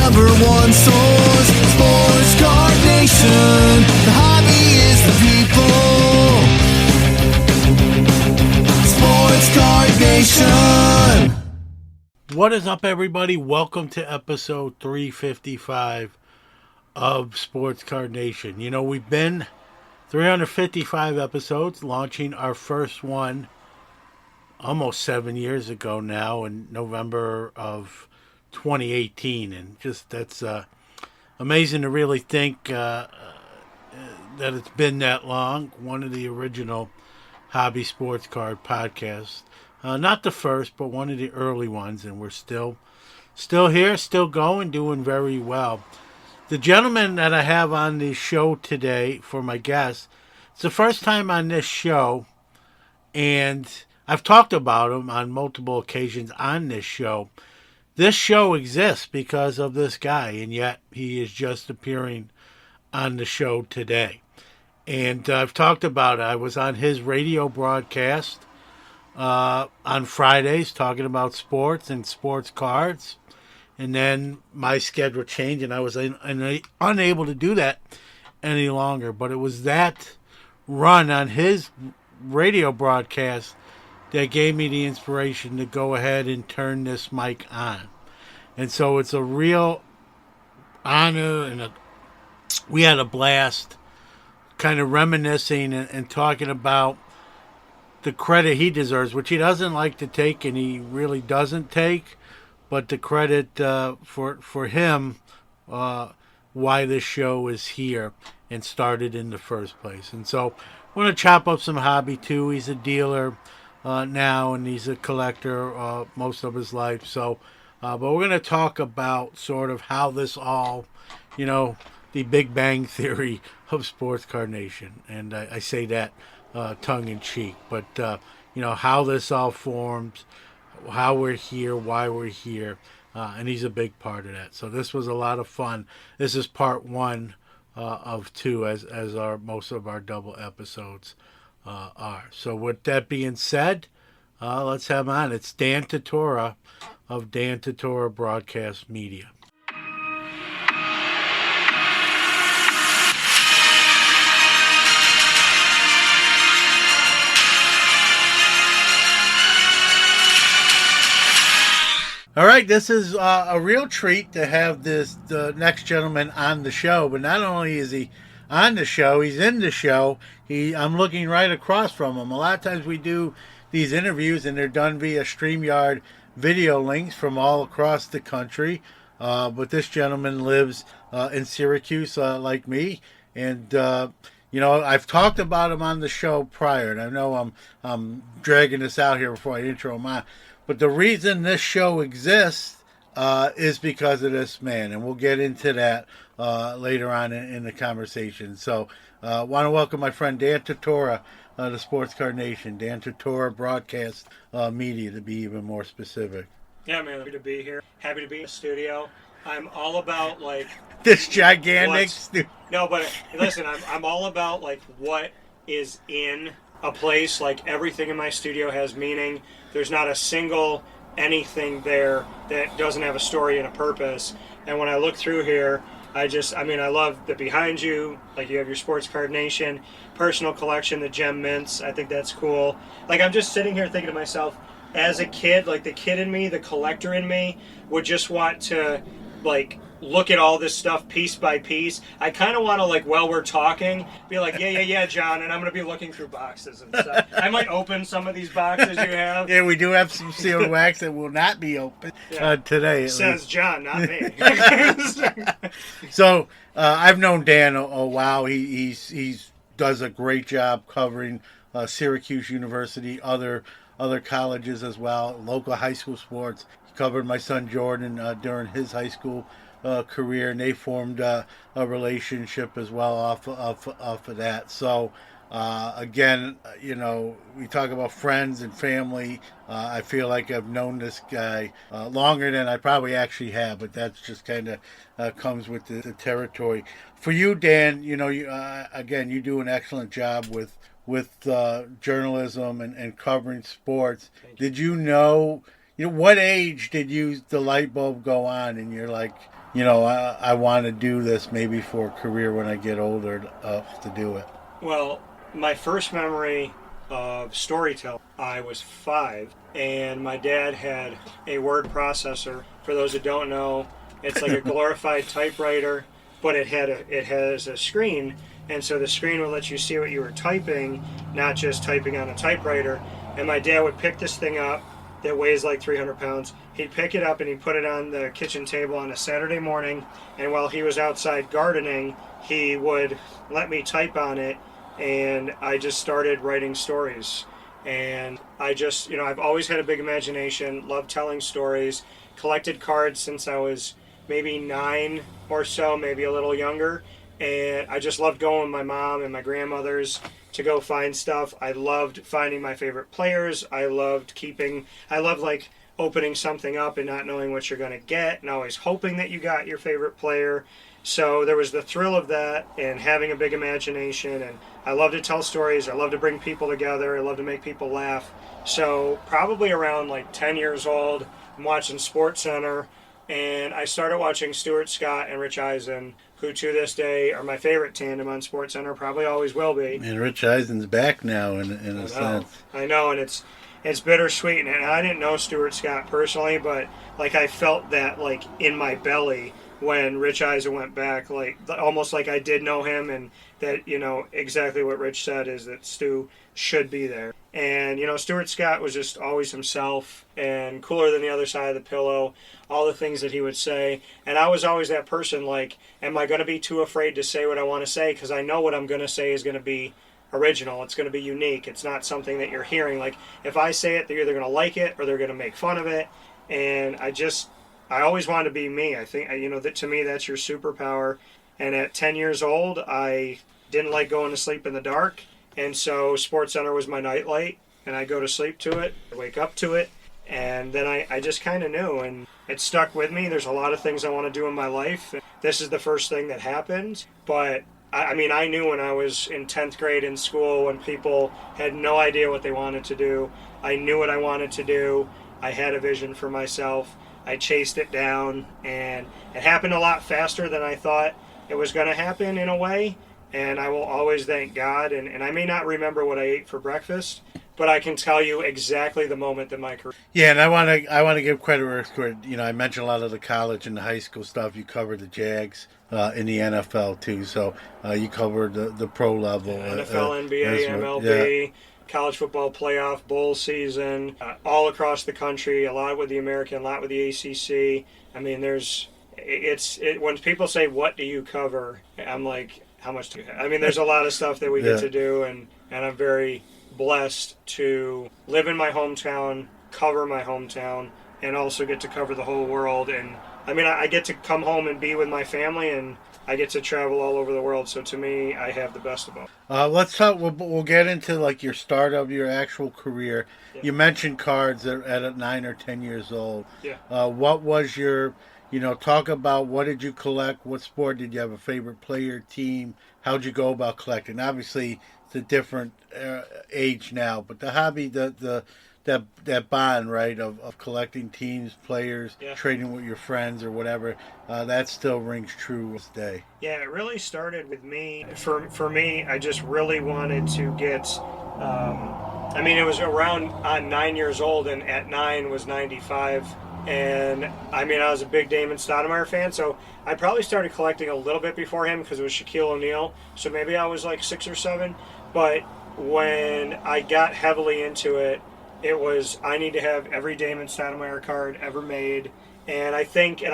number one source, Sports Card Nation. The hobby is the people. Sports Card Nation. What is up, everybody? Welcome to episode 355 of Sports Card Nation. You know, we've been 355 episodes, launching our first one almost 7 years ago now in November of 2018. And just that's amazing to really think that it's been that long. One of the original hobby sports card podcasts. Not the first, but one of the early ones. And we're still here, still going, doing very well. The gentleman that I have on the show today for my guest, it's the first time on this show, and I've talked about him on multiple occasions on this show. This show exists because of this guy, and yet he is just appearing on the show today. And I've talked about it. I was on his radio broadcast on Fridays talking about sports and sports cards. And then my schedule changed, and I was unable to do that any longer. But it was that run on his radio broadcast that gave me the inspiration to go ahead and turn this mic on. And so it's a real honor, and we had a blast kind of reminiscing and talking about the credit he deserves, which he doesn't like to take, and he really doesn't take. But the credit for him, why this show is here and started in the first place. And so I want to chop up some hobby too. He's a dealer now, and he's a collector most of his life. So, but we're going to talk about sort of how this all, the Big Bang Theory of Sports Card Nation. And I say that tongue in cheek, but how this all forms, how we're here, why we're here, and he's a big part of that. So this was a lot of fun. This is part one of two, as our most of our double episodes are. So with that being said, let's have on. It's Dan Tortora of Dan Tortora Broadcast Media. All right, this is a real treat to have the next gentleman on the show. But not only is he on the show, he's in the show. I'm looking right across from him. A lot of times we do these interviews, and they're done via StreamYard video links from all across the country. But this gentleman lives in Syracuse, like me, and I've talked about him on the show prior, and I know I'm dragging this out here before I intro him on. But the reason this show exists is because of this man, and we'll get into that later on in the conversation. So I want to welcome my friend Dan Tortora, the Sports Card Nation, Dan Tortora Broadcast Media, to be even more specific. Yeah, man, happy to be here. Happy to be in the studio. I'm all about, this gigantic studio. No, but listen, I'm all about, what is in a place. Everything in my studio has meaning. There's not a single anything there that doesn't have a story and a purpose. And when I look through here, I love the behind you, you have your Sports Card Nation, personal collection, the gem mints. I think that's cool. I'm just sitting here thinking to myself, as a kid, the kid in me, the collector in me, would just want to, look at all this stuff piece by piece. I kind of want to, while we're talking, be like, yeah, John, and I'm going to be looking through boxes and stuff. I might open some of these boxes you have. Yeah, we do have some sealed wax that will not be open today. Says John, not me. So, I've known Dan a while. He's does a great job covering Syracuse University, other colleges as well, local high school sports. He covered my son Jordan during his high school career, and they formed a relationship as well off of that. So again, we talk about friends and family. I feel like I've known this guy longer than I probably actually have, but that's just kind of comes with the territory. For you, Dan, again, you do an excellent job with journalism and covering sports. Did you know what age did the light bulb go on, and you're like, I want to do this maybe for a career when I get older to do it. Well, my first memory of storytelling, I was 5, and my dad had a word processor. For those that don't know, it's like a glorified typewriter, but it has a screen, and so the screen would let you see what you were typing, not just typing on a typewriter. And my dad would pick this thing up that weighs like 300 pounds. He'd pick it up and he'd put it on the kitchen table on a Saturday morning, and while he was outside gardening, he would let me type on it, and I just started writing stories. And I just, I've always had a big imagination, loved telling stories, collected cards since I was maybe 9 or so, maybe a little younger. And I just loved going with my mom and my grandmothers to go find stuff. I loved finding my favorite players. I loved like opening something up and not knowing what you're going to get, and always hoping that you got your favorite player. So there was the thrill of that and having a big imagination. And I love to tell stories. I love to bring people together. I love to make people laugh. So probably around like 10 years old, I'm watching SportsCenter, and I started watching Stuart Scott and Rich Eisen, who to this day are my favorite tandem on SportsCenter, probably always will be. And Rich Eisen's back now in a sense. I know, and it's bittersweet. And I didn't know Stuart Scott personally, but like I felt that like in my belly when Rich Eisen went back, like almost like I did know him, and that exactly what Rich said is that Stu should be there. And Stuart Scott was just always himself and cooler than the other side of the pillow, all the things that he would say. And I was always that person, like, am I going to be too afraid to say what I want to say? Because I know what I'm going to say is going to be original. It's going to be unique. It's not something that you're hearing. Like, if I say it, they're either going to like it or they're going to make fun of it. And I always wanted to be me. I think, that to me, that's your superpower. And at 10 years old, I didn't like going to sleep in the dark. And so SportsCenter was my nightlight, and I go to sleep to it, I wake up to it, and then I just kind of knew, and it stuck with me. There's a lot of things I want to do in my life. This is the first thing that happened, but I knew when I was in 10th grade in school, when people had no idea what they wanted to do, I knew what I wanted to do. I had a vision for myself. I chased it down, and it happened a lot faster than I thought it was going to happen in a way. And I will always thank God. And I may not remember what I ate for breakfast, but I can tell you exactly the moment that my career. Yeah, and I want to give credit where it's credit. I mentioned a lot of the college and the high school stuff. You covered the Jags in the NFL too, so you covered the pro level. NFL, NBA, MLB, college football playoff, bowl season, all across the country. A lot with the American, a lot with the ACC. When people say, "What do you cover?" I'm like, how much do you have? There's a lot of stuff that we get to do, and I'm very blessed to live in my hometown, cover my hometown, and also get to cover the whole world. And I get to come home and be with my family, and I get to travel all over the world. So to me, I have the best of both. Let's talk. We'll get into like your start of your actual career. Yeah. You mentioned cards at 9 or 10 years old. Yeah. What was your talk about what did you collect? What sport did you have a favorite player, team? How'd you go about collecting? Obviously, it's a different age now, but the hobby, that bond, right, of collecting teams, players, trading with your friends or whatever, that still rings true this day. Yeah, it really started with me. For me, I just really wanted to get. It was around 9 years old, and at 9 was 95. And I was a big Damon Stoudemire fan, so I probably started collecting a little bit before him because it was Shaquille O'Neal. So maybe I was like 6 or 7. But when I got heavily into it, it was I need to have every Damon Stoudemire card ever made. And I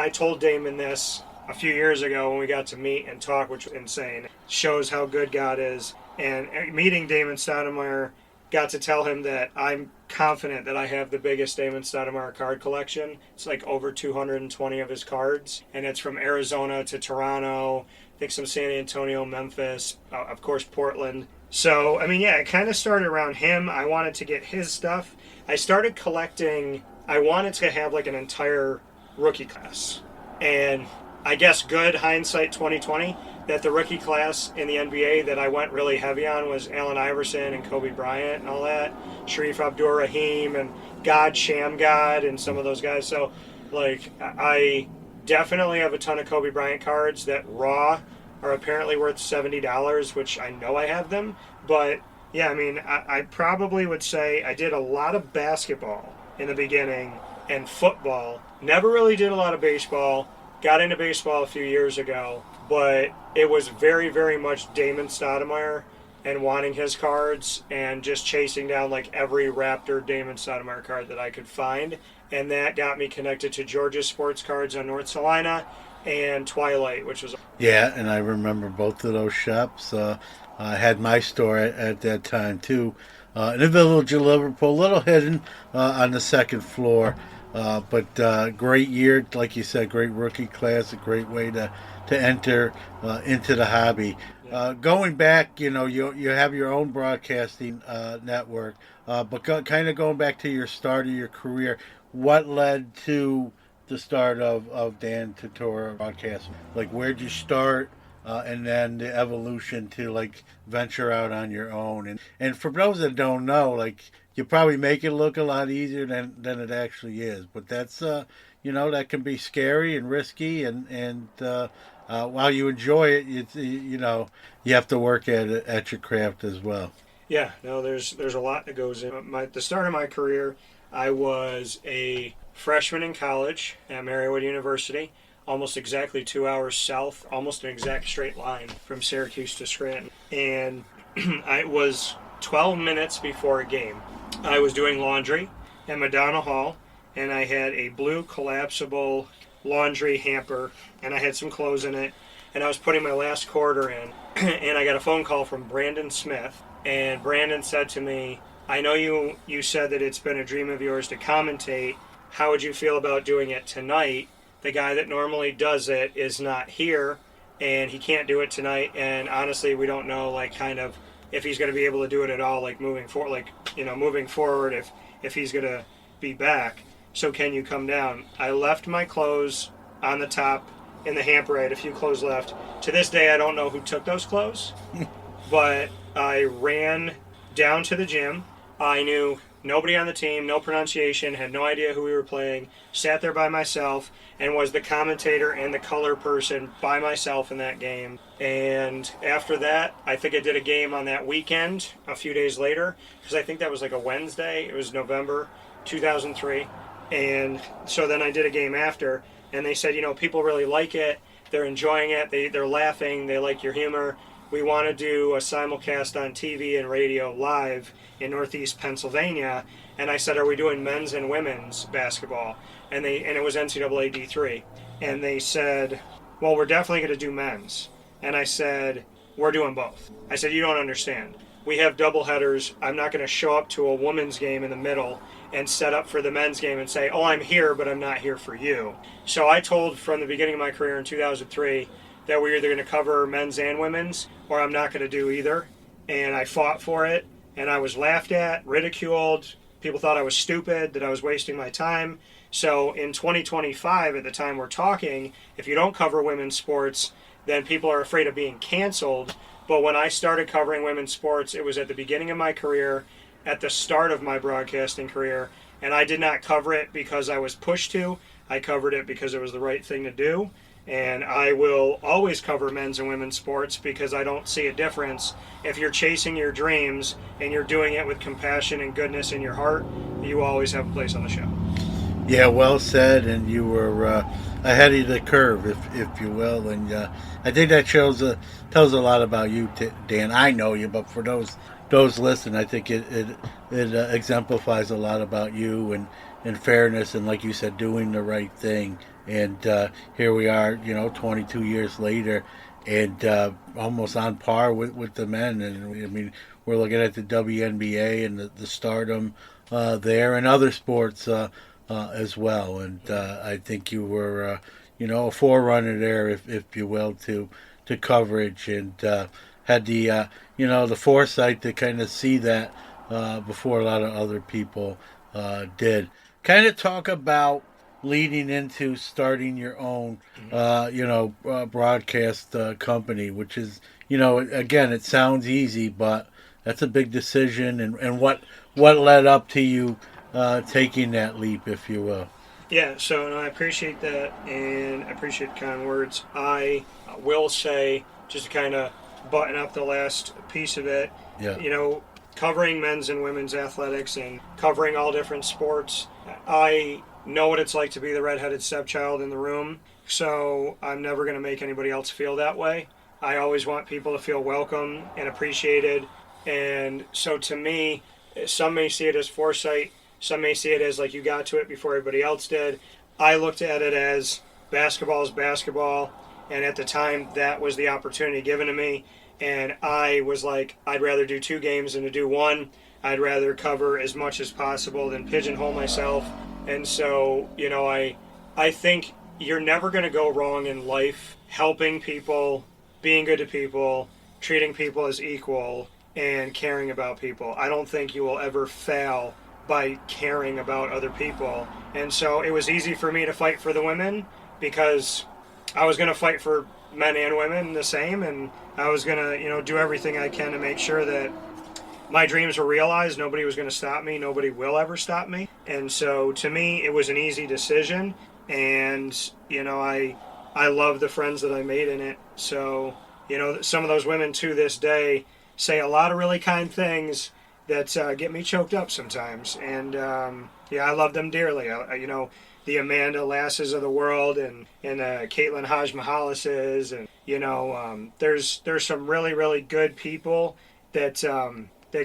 told Damon this a few years ago when we got to meet and talk, which was insane. It shows how good God is. And meeting Damon Stoudemire, got to tell him that I'm confident that I have the biggest Damon Stoudemire card collection. It's like over 220 of his cards, and it's from Arizona to Toronto, I think some San Antonio, Memphis, of course Portland. So, it kind of started around him. I wanted to get his stuff. I started collecting, I wanted to have like an entire rookie class. And I guess good hindsight 2020, that the rookie class in the NBA that I went really heavy on was Allen Iverson and Kobe Bryant and all that, Sharif Abdur-Rahim and God Shamgod and some of those guys. So, like, I definitely have a ton of Kobe Bryant cards that raw are apparently worth $70, which I know I have them. But, yeah, I mean, I probably would say I did a lot of basketball in the beginning and football. Never really did a lot of baseball. Got into baseball a few years ago, but it was very, very much Damon Stoudemire and wanting his cards and just chasing down like every Raptor Damon Stoudemire card that I could find. And that got me connected to Georgia Sports Cards on North Salina and Twilight, which was... Yeah, and I remember both of those shops. I had my store at that time too, in the village of Liverpool, a little hidden on the second floor. But great year, like you said, great rookie class, a great way to enter into the hobby. Going back, you have your own broadcasting network, but kind of going back to your start of your career, what led to the start of Dan Tortora broadcasting? Like, where'd you start? And then the evolution to like venture out on your own, and for those that don't know, like, you probably make it look a lot easier than it actually is, but that's that can be scary and risky, and while you enjoy it, it's you have to work at your craft as well. Yeah, no, there's a lot that goes in. The start of my career, I was a freshman in college at Marywood University, almost exactly 2 hours south, almost an exact straight line from Syracuse to Scranton. And I was 12 minutes before a game. I was doing laundry at Madonna Hall, and I had a blue collapsible laundry hamper, and I had some clothes in it, and I was putting my last quarter in, and I got a phone call from Brandon Smith, and Brandon said to me, I know you said that it's been a dream of yours to commentate. How would you feel about doing it tonight? The guy that normally does it is not here, and he can't do it tonight, and honestly, we don't know, like, kind of if he's going to be able to do it at all, like, moving forward, if he's going to be back. So can you come down? I left my clothes on the top in the hamper. I had a few clothes left. To this day, I don't know who took those clothes, but I ran down to the gym. I knew nobody on the team, no pronunciation, had no idea who we were playing, sat there by myself, and was the commentator and the color person by myself in that game. And after that, I think I did a game on that weekend a few days later, because I think that was like a Wednesday. It was November 2003. And so then I did a game after, and they said, people really like it. They're enjoying it. They're laughing. They like your humor. We want to do a simulcast on TV and radio live in Northeast Pennsylvania. And I said, are we doing men's and women's basketball? And it was NCAA D3. And they said, well, we're definitely going to do men's. And I said, we're doing both. I said, you don't understand. We have double headers. I'm not going to show up to a women's game in the middle and set up for the men's game and say, oh, I'm here, but I'm not here for you. So I told from the beginning of my career in 2003 that we were either going to cover men's and women's, or I'm not going to do either. And I fought for it, and I was laughed at, ridiculed. People thought I was stupid, that I was wasting my time. So in 2025, at the time we're talking, if you don't cover women's sports, then people are afraid of being canceled. But when I started covering women's sports, it was at the beginning of my career, at the start of my broadcasting career, and I did not cover it because I was pushed to. I covered it because it was the right thing to do. And I will always cover men's and women's sports because I don't see a difference. If you're chasing your dreams and you're doing it with compassion and goodness in your heart, you always have a place on the show. Yeah, well said, and you were ahead of the curve, if you will, and I think that tells a lot about you, Dan. I know you, but for those listening, I think it exemplifies a lot about you and fairness, and like you said, doing the right thing. And here we are, 22 years later, and almost on par with the men. And I mean, we're looking at the WNBA and the stardom there, and other sports as well. And I think you were, a forerunner there, if you will, to coverage, and had the the foresight to kind of see that before a lot of other people did. Kind of talk about leading into starting your own, broadcast company, which is, again, it sounds easy, but that's a big decision. And what led up to you taking that leap, if you will? Yeah, so no, I appreciate that, and I appreciate the kind words. I will say, just to kind of button up the last piece of it, Yeah. covering men's and women's athletics and covering all different sports, I know what it's like to be the redheaded stepchild in the room, so I'm never going to make anybody else feel that way. I always want people to feel welcome and appreciated, and so to me, some may see it as foresight, some may see it as like you got to it before everybody else did. I looked at it as basketball is basketball, and at the time that was the opportunity given to me, and I was like, I'd rather do 2 games than to do 1. I'd rather cover as much as possible than pigeonhole myself. And so, I think you're never going to go wrong in life helping people, being good to people, treating people as equal, and caring about people. I don't think you will ever fail by caring about other people. And so it was easy for me to fight for the women because I was going to fight for men and women the same, and I was going to, do everything I can to make sure that my dreams were realized. Nobody was going to stop me. Nobody will ever stop me. And so to me, it was an easy decision. And, I love the friends that I made in it. So, some of those women to this day say a lot of really kind things that get me choked up sometimes. And, I love them dearly. The Amanda Lasses of the world and Caitlin Hajmahalises. And, there's some really, really good people that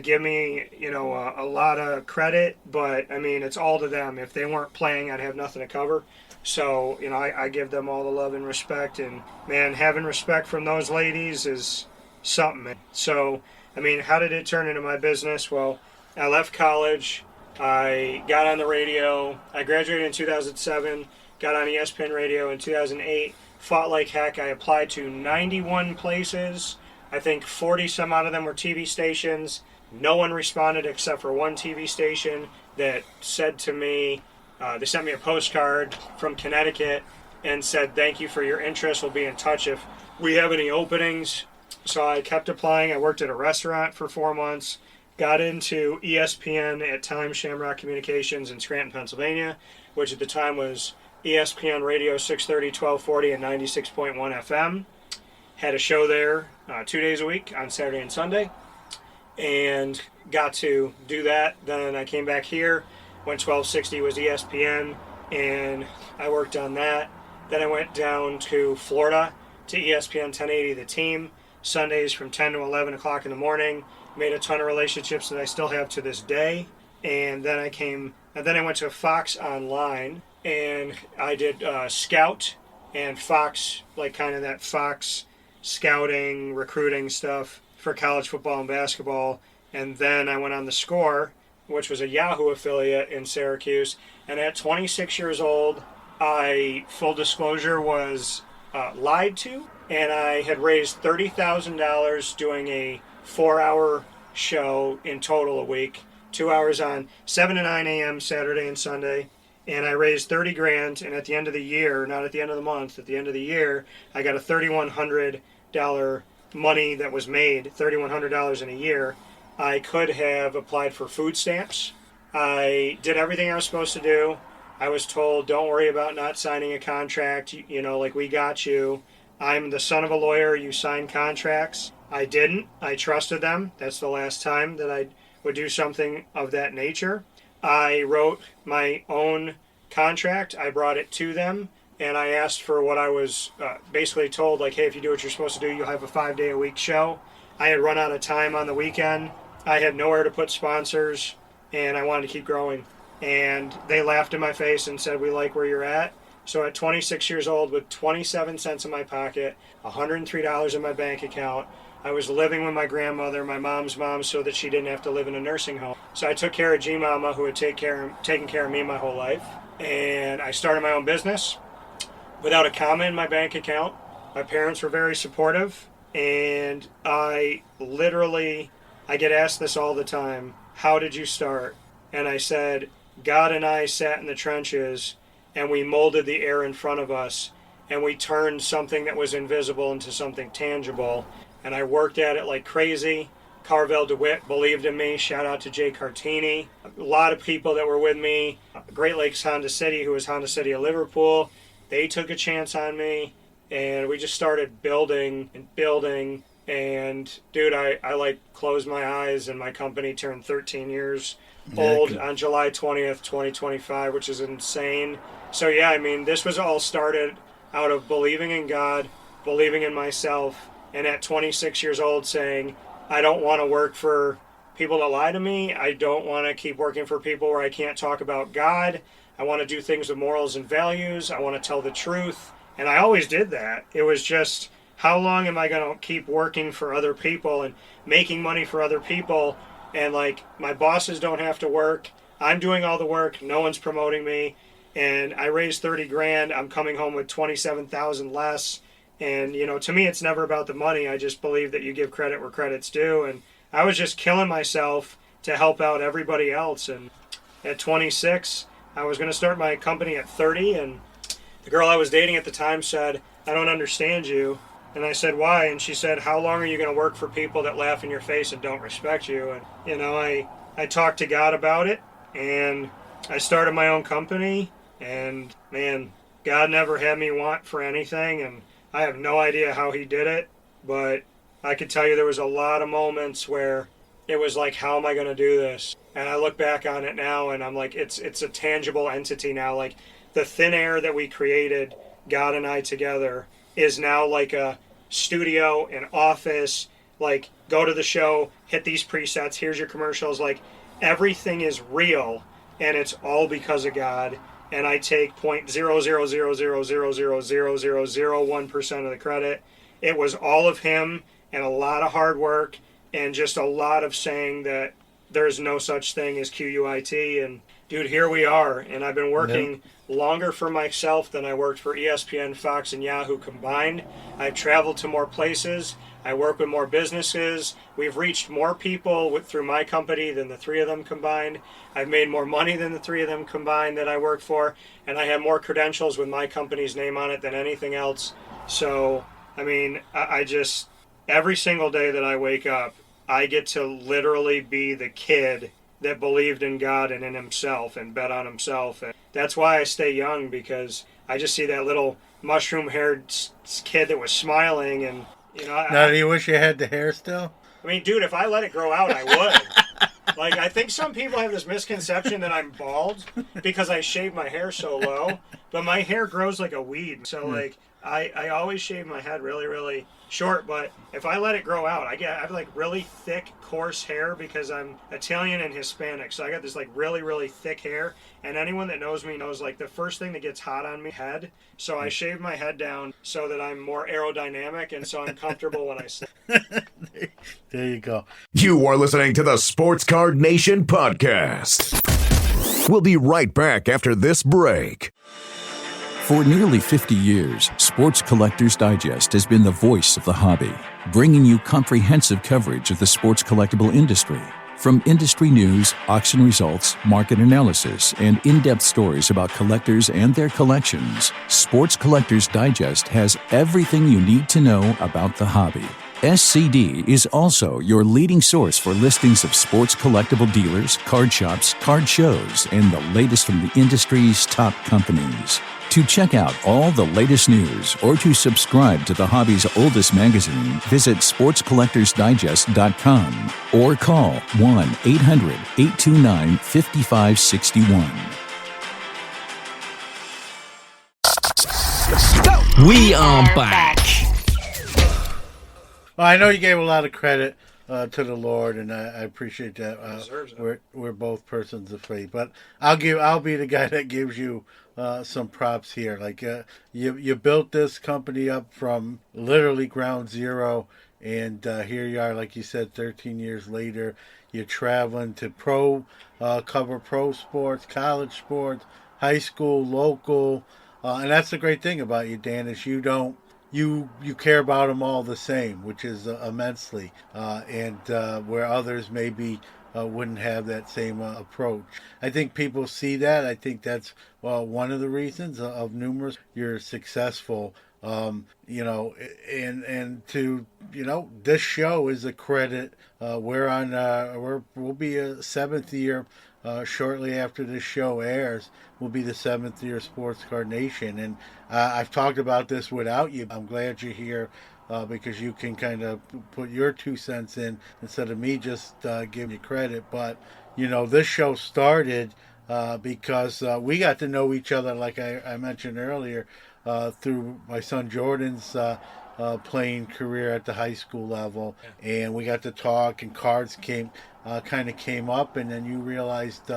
give me, a lot of credit, but I mean, it's all to them. If they weren't playing, I'd have nothing to cover. So, I give them all the love and respect, and man, having respect from those ladies is something. So, I mean, how did it turn into my business? Well, I left college, I got on the radio, I graduated in 2007, got on ESPN radio in 2008, fought like heck. I applied to 91 places. I think 40 some out of them were TV stations. No one responded except for one TV station that said to me, they sent me a postcard from Connecticut and said, "Thank you for your interest. We'll be in touch if we have any openings." So I kept applying. I worked at a restaurant for 4 months, got into ESPN at Time Shamrock Communications in Scranton, Pennsylvania, which at the time was ESPN Radio 630, 1240, and 96.1 FM. Had a show there 2 days a week on Saturday and Sunday, and got to do that. Then I came back here when 1260 was ESPN, and I worked on that. Then I went down to Florida to ESPN 1080 The Team, Sundays from 10 to 11 o'clock in the morning. Made a ton of relationships that I still have to this day. And then I went to Fox Online, and I did Scout and Fox, like kind of that Fox scouting, recruiting stuff for college football and basketball. And then I went on The Score, which was a Yahoo affiliate in Syracuse. And at 26 years old, I, full disclosure, was lied to. And I had raised $30,000 doing a 4-hour show in total a week, 2 hours on 7 to 9 a.m. Saturday and Sunday. And I raised 30 grand. And at the end of the year, not at the end of the month, at the end of the year, I got a $3,100 money that was made, $3,100 in a year. I could have applied for food stamps. I did everything I was supposed to do. I was told, don't worry about not signing a contract. Like, we got you. I'm the son of a lawyer. You sign contracts. I didn't. I trusted them. That's the last time that I would do something of that nature. I wrote my own contract. I brought it to them, and I asked for what I was basically told, like, hey, if you do what you're supposed to do, you'll have a 5-day-a-week show. I had run out of time on the weekend. I had nowhere to put sponsors, and I wanted to keep growing. And they laughed in my face and said, we like where you're at. So at 26 years old, with 27 cents in my pocket, $103 in my bank account, I was living with my grandmother, my mom's mom, so that she didn't have to live in a nursing home. So I took care of G-Mama, who had taken care of me my whole life. And I started my own business without a comma in my bank account. My parents were very supportive. And I get asked this all the time, how did you start? And I said, God and I sat in the trenches and we molded the air in front of us, and we turned something that was invisible into something tangible. And I worked at it like crazy. Carvel DeWitt believed in me. Shout out to Jay Cartini. A lot of people that were with me. Great Lakes Honda City, who was Honda City of Liverpool, they took a chance on me, and we just started building and building. And dude, I like closed my eyes, and my company turned 13 years old on July 20th, 2025, which is insane. So yeah, I mean, this was all started out of believing in God, believing in myself, and at 26 years old saying, I don't want to work for people that lie to me. I don't want to keep working for people where I can't talk about God. I want to do things with morals and values. I want to tell the truth. And I always did that. It was just, how long am I going to keep working for other people and making money for other people? And like, my bosses don't have to work. I'm doing all the work. No one's promoting me. And I raised 30 grand. I'm coming home with 27,000 less. And, you know, to me, it's never about the money. I just believe that you give credit where credit's due. And I was just killing myself to help out everybody else. And at 26, I was going to start my company at 30. And the girl I was dating at the time said, I don't understand you. And I said, why? And she said, how long are you going to work for people that laugh in your face and don't respect you? And, you know, I talked to God about it, and I started my own company. And, man, God never had me want for anything. And I have no idea how he did it, but I could tell you there was a lot of moments where it was like, how am I going to do this? And I look back on it now, and I'm like, it's a tangible entity now. Like, the thin air that we created, God and I together, is now like a studio, an office. Like, go to the show, hit these presets, here's your commercials. Like, everything is real, and it's all because of God. And I take 0.00000000001% of the credit. It was all of him and a lot of hard work and just a lot of saying that there's no such thing as QUIT. And dude, here we are. And I've been working longer for myself than I worked for ESPN, Fox, and Yahoo combined. I've traveled to more places. I work with more businesses. We've reached more people through my company than the three of them combined. I've made more money than the three of them combined that I work for. And I have more credentials with my company's name on it than anything else. So, I mean, I just, every single day that I wake up, I get to literally be the kid that believed in God and in himself and bet on himself. And that's why I stay young, because I just see that little mushroom-haired kid that was smiling. And you know, Now, do you wish you had the hair still? I mean, dude, if I let it grow out, I would. Like, I think some people have this misconception that I'm bald because I shave my hair so low, but my hair grows like a weed. So, like, I always shave my head really, really short, but if I let it grow out, I have like really thick, coarse hair because I'm Italian and Hispanic. So I got this like really, really thick hair, and anyone that knows me knows like the first thing that gets hot on me, head. So I shave my head down so that I'm more aerodynamic, and so I'm comfortable when I sit. There you go. You are listening to the Sports Card Nation podcast. We'll be right back after this break. For nearly 50 years, Sports Collectors Digest has been the voice of the hobby, bringing you comprehensive coverage of the sports collectible industry. From industry news, auction results, market analysis, and in-depth stories about collectors and their collections, Sports Collectors Digest has everything you need to know about the hobby. SCD is also your leading source for listings of sports collectible dealers, card shops, card shows, and the latest from the industry's top companies. To check out all the latest news or to subscribe to the hobby's oldest magazine, visit sportscollectorsdigest.com or call 1-800-829-5561. We are back. Well, I know you gave a lot of credit to the Lord, and I appreciate that. We're both persons of faith, but I'll be the guy that gives you some props here. Like you built this company up from literally ground zero, and here you are, like you said, 13 years later. You're traveling to cover pro sports, college sports, high school, local, and that's the great thing about you, Dan, is you care about them all the same, which is immensely, and where others maybe wouldn't have that same approach. I think people see that. I think that's one of the reasons of numerous. You're successful, and to this show is a credit. We'll be a seventh year. Shortly after this show airs, will be the seventh year Sports Card Nation, and I've talked about this without you. I'm glad you're here. Because you can kind of put your 2 cents in instead of me just giving you credit. But, this show started because we got to know each other, like I mentioned earlier, through my son Jordan's playing career at the high school level. Yeah. And we got to talk, and cards came up, and then you realized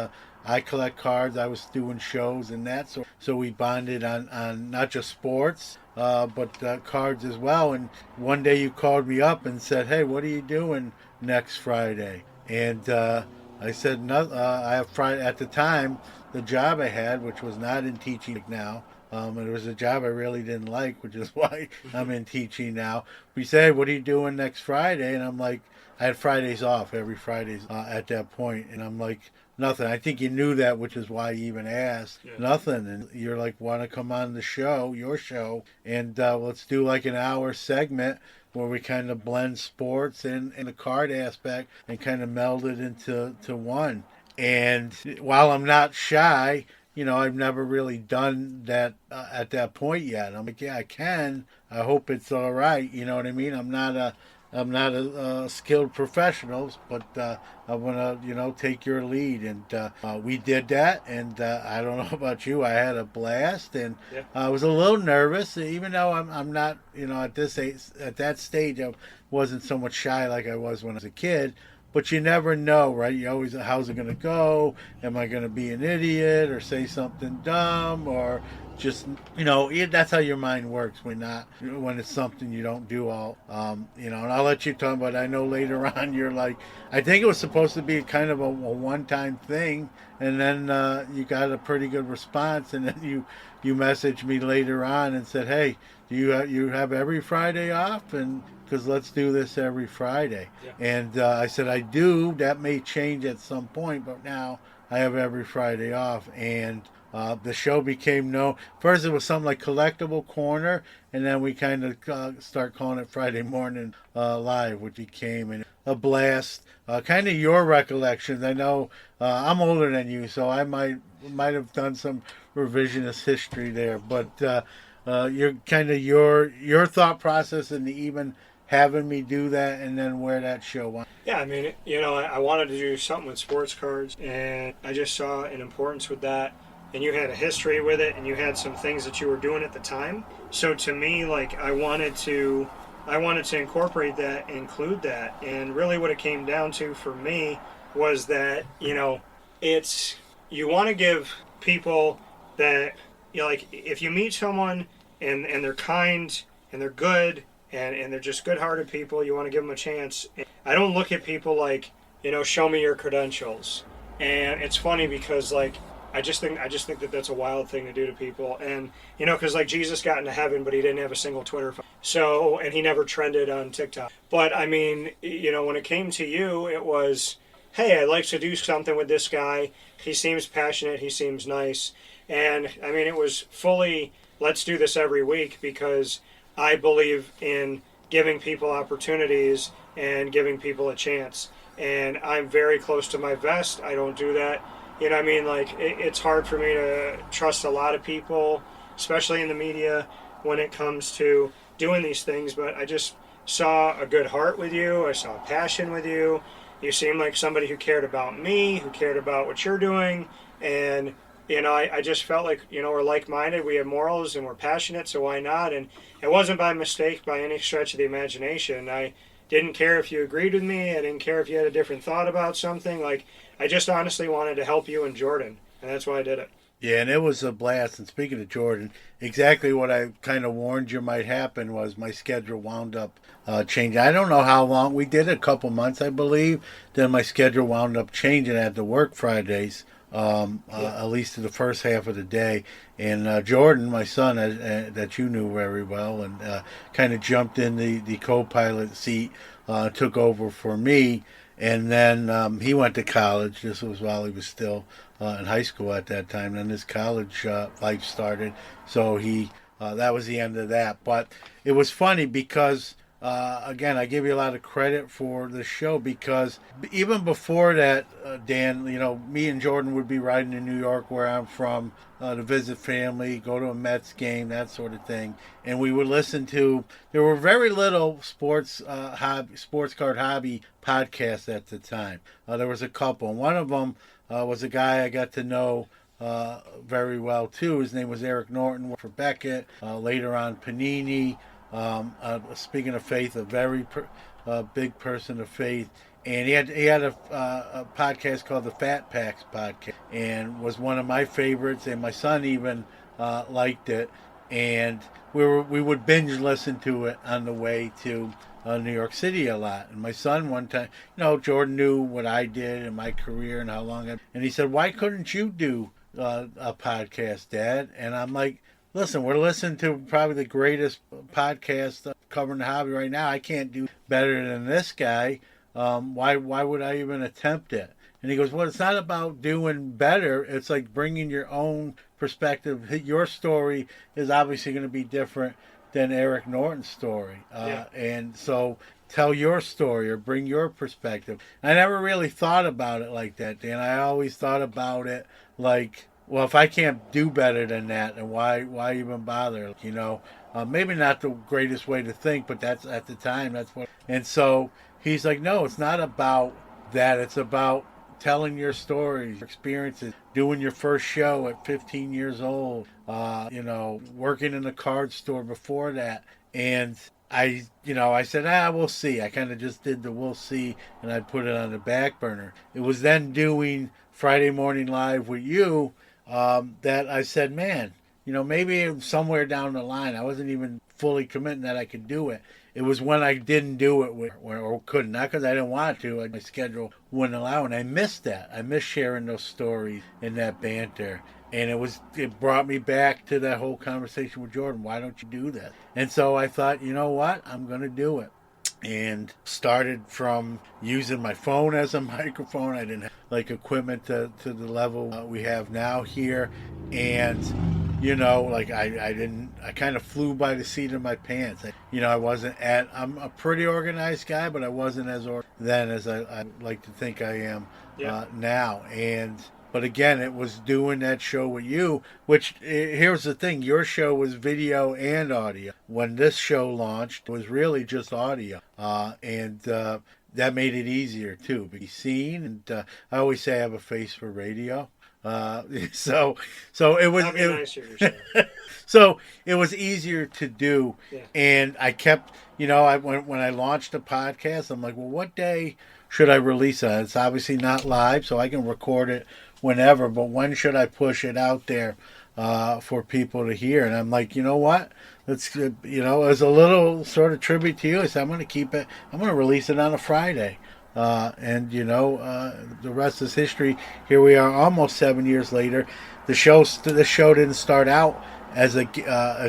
I collect cards. I was doing shows and that, so we bonded on not just sports, but cards as well. And one day you called me up and said, "Hey, what are you doing next Friday?" And I said, "No, I have Friday." At the time, the job I had, which was not in teaching now, and it was a job I really didn't like, which is why I'm in teaching now. We said, "What are you doing next Friday?" And I'm like, I had Fridays off every Fridays at that point, and I'm like, nothing. I think you knew that, which is why you even asked. Yeah. Nothing. And you're like, want to come on the show, your show, and let's do like an hour segment where we kind of blend sports and the card aspect and kind of meld it into one. And while I'm not shy, I've never really done that at that point yet. I'm like, yeah, I can. I hope it's all right. You know what I mean? I'm not a skilled professional, but I want to, take your lead. And we did that. And I don't know about you, I had a blast. And yeah. I was a little nervous, even though I'm not, at that stage, I wasn't so much shy like I was when I was a kid. But you never know, right? You always, how's it going to go? Am I going to be an idiot or say something dumb or just, that's how your mind works when it's something you don't do all, and I'll let you talk about it. I know later on you're like, I think it was supposed to be kind of a one-time thing, and then you got a pretty good response, and then you messaged me later on and said, hey, do you have every Friday off? And because let's do this every Friday. Yeah. And I said, I do. That may change at some point, but now I have every Friday off. And the show became known. First, it was something like Collectible Corner, and then we kind of start calling it Friday Morning Live, which became a blast. Kind of your recollections. I know I'm older than you, so I might have done some revisionist history there, but you're kind of your thought process and even having me do that, and then where that show went. Yeah, I mean, I wanted to do something with sports cards, and I just saw an importance with that. And you had a history with it, and you had some things that you were doing at the time. So to me, like, I wanted to incorporate that, include that. And really what it came down to for me was that, it's, you want to give people that, like, if you meet someone and they're kind and they're good and they're just good-hearted people, you want to give them a chance. I don't look at people like, show me your credentials. And it's funny because, like, I just think that that's a wild thing to do to people. And, because like Jesus got into heaven, but he didn't have a single Twitter phone. So, and he never trended on TikTok. But I mean, when it came to you, it was, hey, I'd like to do something with this guy. He seems passionate. He seems nice. And I mean, it was fully, let's do this every week, because I believe in giving people opportunities and giving people a chance. And I'm very close to my vest. I don't do that. You know what I mean? Like, it's hard for me to trust a lot of people, especially in the media, when it comes to doing these things. But I just saw a good heart with you. I saw a passion with you. You seem like somebody who cared about me, who cared about what you're doing. And, I just felt like, we're like-minded. We have morals and we're passionate, so why not? And it wasn't by mistake by any stretch of the imagination. I didn't care if you agreed with me. I didn't care if you had a different thought about something. Like, I just honestly wanted to help you and Jordan, and that's why I did it. Yeah, and it was a blast. And speaking of Jordan, exactly what I kind of warned you might happen was my schedule wound up changing. I don't know how long. We did it, a couple months, I believe. Then my schedule wound up changing. I had to work Fridays, at least in the first half of the day. And Jordan, my son, that you knew very well, and kind of jumped in the co-pilot seat, took over for me. And then he went to college. This was while he was still in high school at that time. Then his college life started. So that was the end of that. But it was funny because, again, I give you a lot of credit for the show because even before that, Dan, me and Jordan would be riding to New York where I'm from to visit family, go to a Mets game, that sort of thing. And we would listen to, there were very little sports card hobby podcasts at the time. There was a couple. One of them was a guy I got to know very well too. His name was Eric Norton for Beckett. Later on, Panini. Speaking of faith, a very big person of faith, and he had a podcast called the Fat Packs Podcast, and was one of my favorites. And my son even liked it, and we would binge listen to it on the way to New York City a lot. And my son one time, Jordan knew what I did in my career and how long and he said, "Why couldn't you do a podcast, Dad?" And I'm like, listen, we're listening to probably the greatest podcast covering the hobby right now. I can't do better than this guy. Why would I even attempt it? And he goes, well, it's not about doing better. It's like bringing your own perspective. Your story is obviously going to be different than Eric Norton's story. And so tell your story or bring your perspective. I never really thought about it like that, Dan. I always thought about it like, well, if I can't do better than that, then why even bother? Maybe not the greatest way to think, but that's at the time. That's what. And so he's like, no, it's not about that. It's about telling your stories, your experiences, doing your first show at 15 years old. Working in a card store before that, and I said, we'll see. I kind of just did the we'll see, and I put it on the back burner. It was then doing Friday Morning Live with you. That I said, man, maybe somewhere down the line, I wasn't even fully committing that I could do it. It was when I didn't do it or couldn't, not because I didn't want to, my schedule wouldn't allow, and I missed that. I missed sharing those stories and that banter. And it brought me back to that whole conversation with Jordan. Why don't you do that? And so I thought, you know what? I'm going to do it. And started from using my phone as a microphone. I didn't have equipment to the level we have now here. And, I kind of flew by the seat of my pants. I'm a pretty organized guy, but I wasn't as then as I like to think I am now. But again, it was doing that show with you, which, here's the thing, your show was video and audio. When this show launched, it was really just audio. And that made it easier, too, to be seen. And I always say I have a face for radio. So it was... So it was easier to do. Yeah. And I kept, when I launched the podcast, I'm like, well, what day should I release it? It's obviously not live, so I can record it whenever, but when should I push it out there for people to hear? And I'm like, you know what? As a little sort of tribute to you, I said, I'm going to keep it, I'm going to release it on a Friday. The rest is history. Here we are almost 7 years later. The show didn't start out as an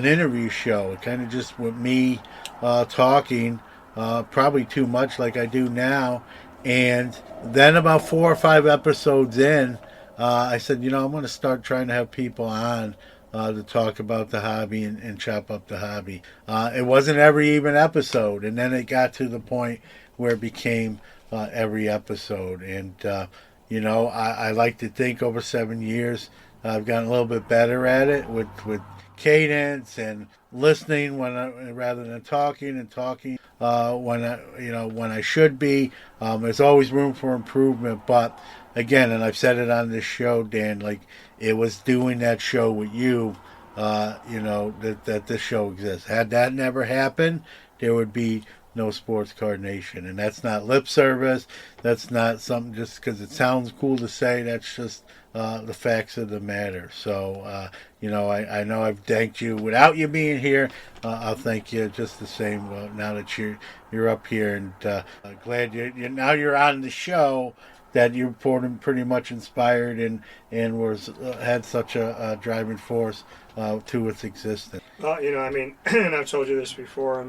interview show. It kind of just with me talking, probably too much like I do now. And then about 4 or 5 episodes in, I said, I'm going to start trying to have people on to talk about the hobby and chop up the hobby. It wasn't every even episode, and then it got to the point where it became every episode. And, I like to think over 7 years I've gotten a little bit better at it with cadence and listening rather than talking when I should be. There's always room for improvement, but again, and I've said it on this show, Dan, it was doing that show with you, that this show exists. Had that never happened, there would be no Sports Card Nation. And that's not lip service. That's not something just because it sounds cool to say. That's just the facts of the matter. So, I know I've thanked you without you being here. I'll thank you just the same now that you're up here. And glad now you're on the show, that you're pretty much inspired and was had such a driving force to its existence. Well, and I've told you this before.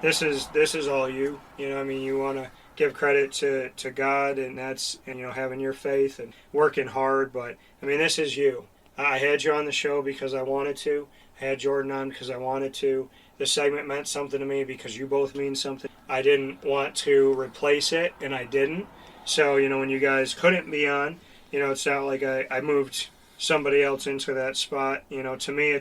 This is all you. You want to give credit to God, and that's, and having your faith and working hard. But I mean, this is you. I had you on the show because I wanted to. I had Jordan on because I wanted to. The segment meant something to me because you both mean something. I didn't want to replace it, and I didn't. So, when you guys couldn't be on, it's not like I moved somebody else into that spot. To me,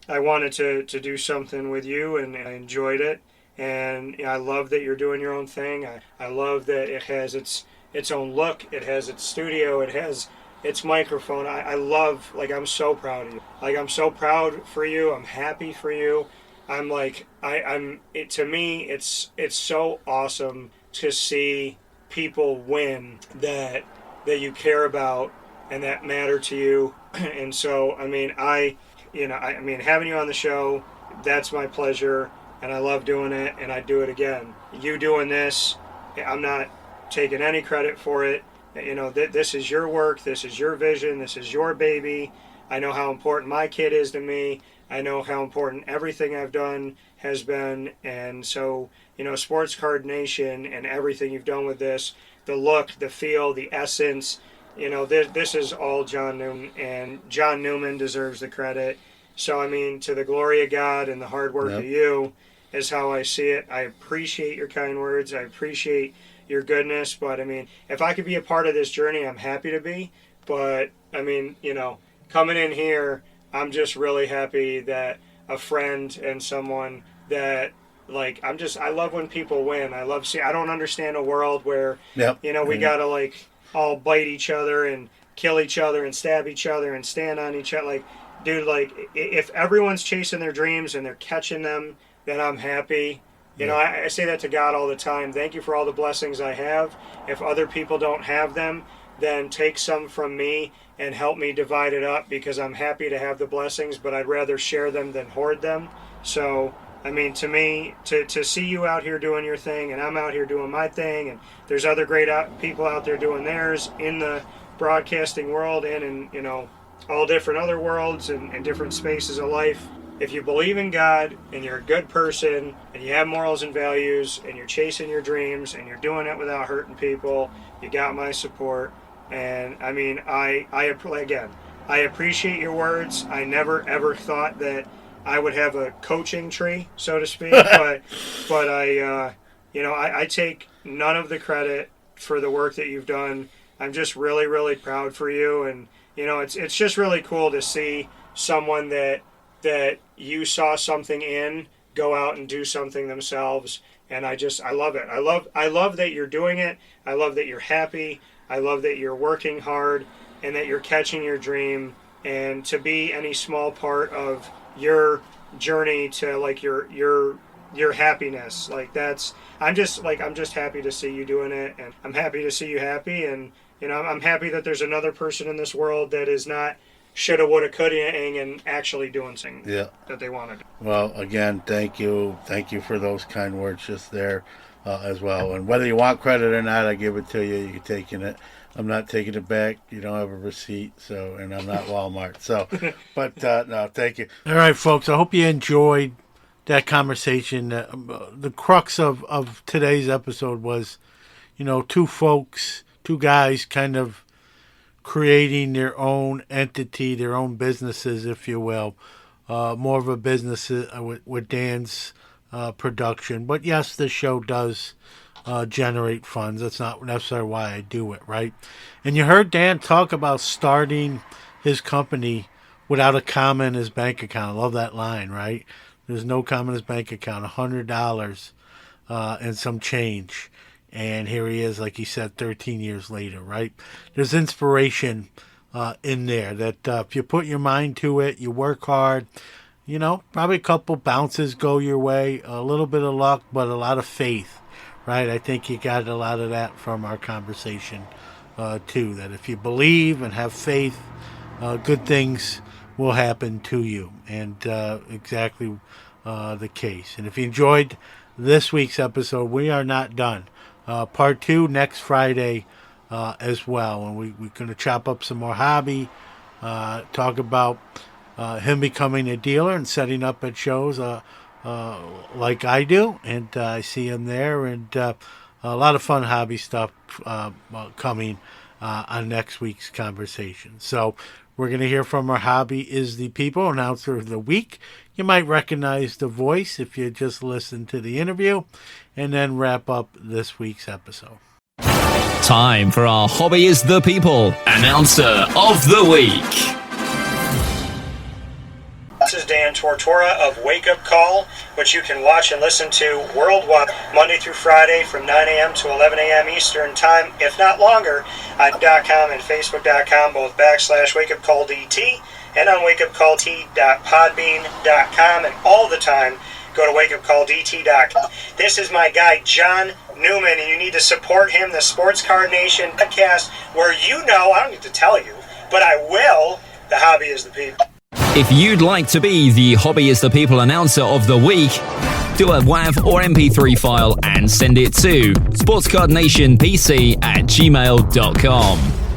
I wanted to do something with you, and I enjoyed it. And I love that you're doing your own thing. I love that it has its own look. It has its studio. It has its microphone. I love, I'm so proud of you. I'm so proud for you. I'm happy for you. I'm to me, it's so awesome to see people win that you care about and that matter to you. And so, having you on the show, that's my pleasure, and I love doing it, and I do it again. You doing this, I'm not taking any credit for it. This is your work, this is your vision, this is your baby. I know how important my kid is to me. I know how important everything I've done has been. And so, Sports Card Nation and everything you've done with this, the look, the feel, the essence, this is all John Newman, and John Newman deserves the credit. So, to the glory of God and the hard work of you is how I see it. I appreciate your kind words. I appreciate your goodness. But, if I could be a part of this journey, I'm happy to be. But, coming in here, I'm just really happy that a friend and someone that, I love when people win. I don't understand a world where, we gotta, all bite each other and kill each other and stab each other and stand on each other. Dude, if everyone's chasing their dreams and they're catching them, then I'm happy. I say that to God all the time. Thank you for all the blessings I have. If other people don't have them, then take some from me and help me divide it up, because I'm happy to have the blessings, but I'd rather share them than hoard them. So, to me, to see you out here doing your thing, and I'm out here doing my thing, and there's other great people out there doing theirs in the broadcasting world and in, all different other worlds and different spaces of life. If you believe in God and you're a good person and you have morals and values and you're chasing your dreams and you're doing it without hurting people, you got my support. And I appreciate your words. I never ever thought that I would have a coaching tree, so to speak, but I take none of the credit for the work that you've done. I'm just really, really proud for you, and it's just really cool to see someone that you saw something in go out and do something themselves, and I love it. I love that you're doing it. I love that you're happy. I love that you're working hard and that you're catching your dream, and to be any small part of your journey to your happiness. I'm just happy to see you doing it, and I'm happy to see you happy, and I'm happy that there's another person in this world that is not shoulda, woulda, coulda-ing and actually doing things that they want to do. Well, again, thank you for those kind words just there. As well, and whether you want credit or not, I give it to you. You're taking it. I'm not taking it back. You don't have a receipt, and I'm not Walmart. But no, thank you. All right, folks. I hope you enjoyed that conversation. The crux of today's episode was, two guys, kind of creating their own entity, their own businesses, if you will. More of a business with Dan's production. But yes, this show does generate funds. That's not necessarily why I do it, right? And you heard Dan talk about starting his company without a comma in his bank account. I love that line, right? There's no comma in his bank account, $100 and some change. And here he is, like he said, 13 years later, right? There's inspiration in there that if you put your mind to it, you work hard, probably a couple bounces go your way, a little bit of luck, but a lot of faith, right? I think you got a lot of that from our conversation, too, that if you believe and have faith, good things will happen to you, and exactly the case. And if you enjoyed this week's episode, we are not done. Part 2 next Friday as well, and we're going to chop up some more hobby, talk about him becoming a dealer and setting up at shows like I do, and I see him there, and a lot of fun hobby stuff coming on next week's conversation. So we're going to hear from our Hobby is the People announcer of the week. You might recognize the voice if you just listen to the interview, and then wrap up this week's episode. Time for our Hobby is the People announcer of the week. This is Dan Tortora of Wake Up Call, which you can watch and listen to worldwide Monday through Friday from 9 a.m. to 11 a.m. Eastern Time, if not longer, on .com and Facebook.com, both /WakeUpCallDT and on WakeUpCallT.podbean.com, and all the time, go to WakeUpCallDT.com. This is my guy, John Newman, and you need to support him, the Sports Card Nation podcast, where I don't need to tell you, but I will, the Hobby is the People. If you'd like to be the Hobby is the People announcer of the week, do a WAV or MP3 file and send it to sportscardnationpc@gmail.com.